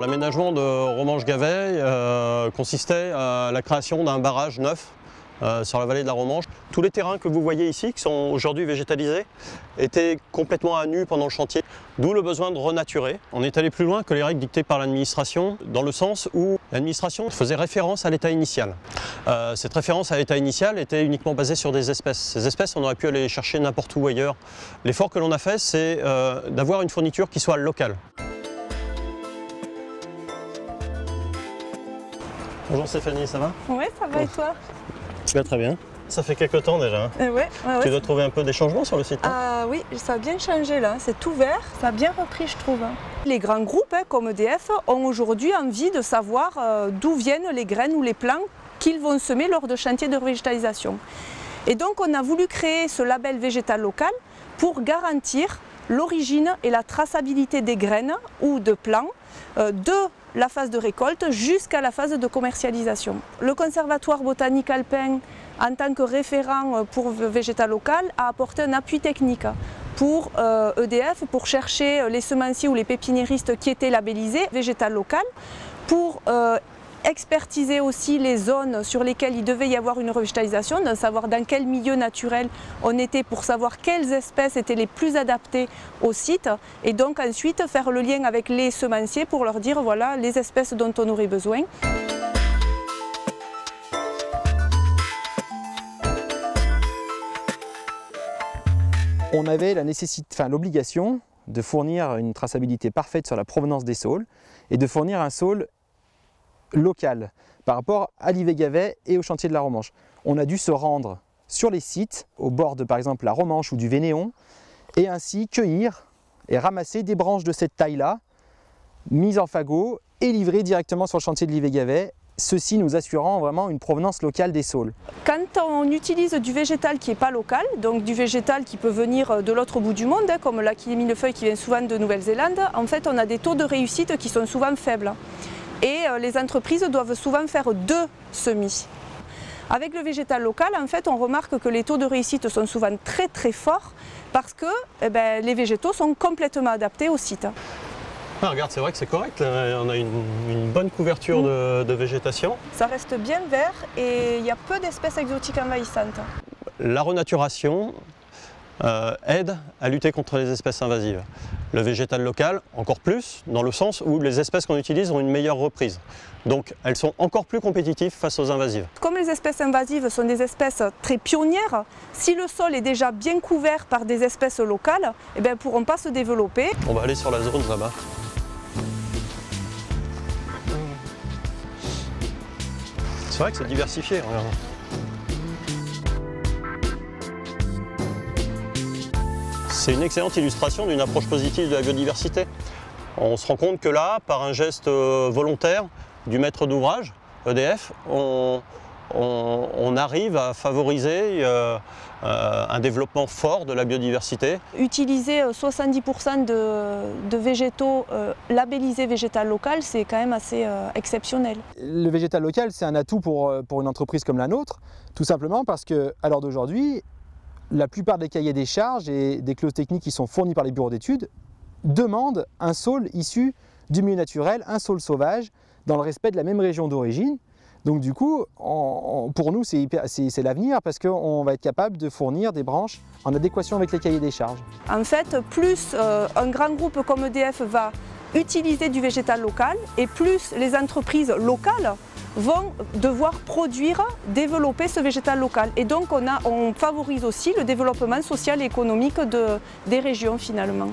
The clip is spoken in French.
L'aménagement de Romanche-Gavet consistait à la création d'un barrage neuf sur la vallée de la Romanche. Tous les terrains que vous voyez ici, qui sont aujourd'hui végétalisés, étaient complètement à nu pendant le chantier, d'où le besoin de renaturer. On est allé plus loin que les règles dictées par l'administration, dans le sens où l'administration faisait référence à l'état initial. Cette référence à l'état initial était uniquement basée sur des espèces. Ces espèces, on aurait pu aller les chercher n'importe où ailleurs. L'effort que l'on a fait, c'est d'avoir une fourniture qui soit locale. Bonjour Stéphanie, ça va? Oui, ça va et toi? Tu vas très bien. Ça fait quelques temps déjà. Ouais, Tu dois trouver un peu des changements sur le site, hein? Oui, ça a bien changé là, c'est tout vert, ça a bien repris je trouve. Les grands groupes comme EDF ont aujourd'hui envie de savoir d'où viennent les graines ou les plants qu'ils vont semer lors de chantiers de revégétalisation. Et donc on a voulu créer ce label végétal local pour garantir l'origine et la traçabilité des graines ou de plants de la phase de récolte jusqu'à la phase de commercialisation. Le Conservatoire botanique alpin, en tant que référent pour végétal local, a apporté un appui technique pour EDF, pour chercher les semenciers ou les pépiniéristes qui étaient labellisés végétal local, pour expertiser aussi les zones sur lesquelles il devait y avoir une revégétalisation, de savoir dans quel milieu naturel on était pour savoir quelles espèces étaient les plus adaptées au site et donc ensuite faire le lien avec les semenciers pour leur dire voilà les espèces dont on aurait besoin. On avait l'obligation de fournir une traçabilité parfaite sur la provenance des saules et de fournir un saule local par rapport à l'Ivay-Gavet et au chantier de la Romanche. On a dû se rendre sur les sites, au bord de par exemple la Romanche ou du Vénéon, et ainsi cueillir et ramasser des branches de cette taille-là, mises en fagot et livrées directement sur le chantier de l'Ivay-Gavet, ceci nous assurant vraiment une provenance locale des saules. Quand on utilise du végétal qui n'est pas local, donc du végétal qui peut venir de l'autre bout du monde, comme l'Achillée millefeuille qui vient souvent de Nouvelle-Zélande, en fait on a des taux de réussite qui sont souvent faibles. Et les entreprises doivent souvent faire 2 semis. Avec le végétal local, en fait, on remarque que les taux de réussite sont souvent très très forts parce que les végétaux sont complètement adaptés au site. Ah, regarde, c'est vrai que c'est correct, on a une bonne couverture de végétation. Ça reste bien vert et il y a peu d'espèces exotiques envahissantes. La renaturation aide à lutter contre les espèces invasives. Le végétal local, encore plus, dans le sens où les espèces qu'on utilise ont une meilleure reprise. Donc elles sont encore plus compétitives face aux invasives. Comme les espèces invasives sont des espèces très pionnières, si le sol est déjà bien couvert par des espèces locales, elles ne pourront pas se développer. On va aller sur la zone là-bas. C'est vrai que c'est diversifié, regarde. C'est une excellente illustration d'une approche positive de la biodiversité. On se rend compte que là, par un geste volontaire du maître d'ouvrage, EDF, on arrive à favoriser un développement fort de la biodiversité. Utiliser 70% de végétaux labellisés végétal local, c'est quand même assez exceptionnel. Le végétal local, c'est un atout pour une entreprise comme la nôtre, tout simplement parce qu'à l'heure d'aujourd'hui, la plupart des cahiers des charges et des clauses techniques qui sont fournis par les bureaux d'études demandent un saule issu du milieu naturel, un saule sauvage, dans le respect de la même région d'origine. Donc du coup, pour nous, c'est l'avenir parce qu'on va être capable de fournir des branches en adéquation avec les cahiers des charges. En fait, plus un grand groupe comme EDF va utiliser du végétal local et plus les entreprises locales vont devoir produire, développer ce végétal local. Et donc on favorise aussi le développement social et économique des régions finalement.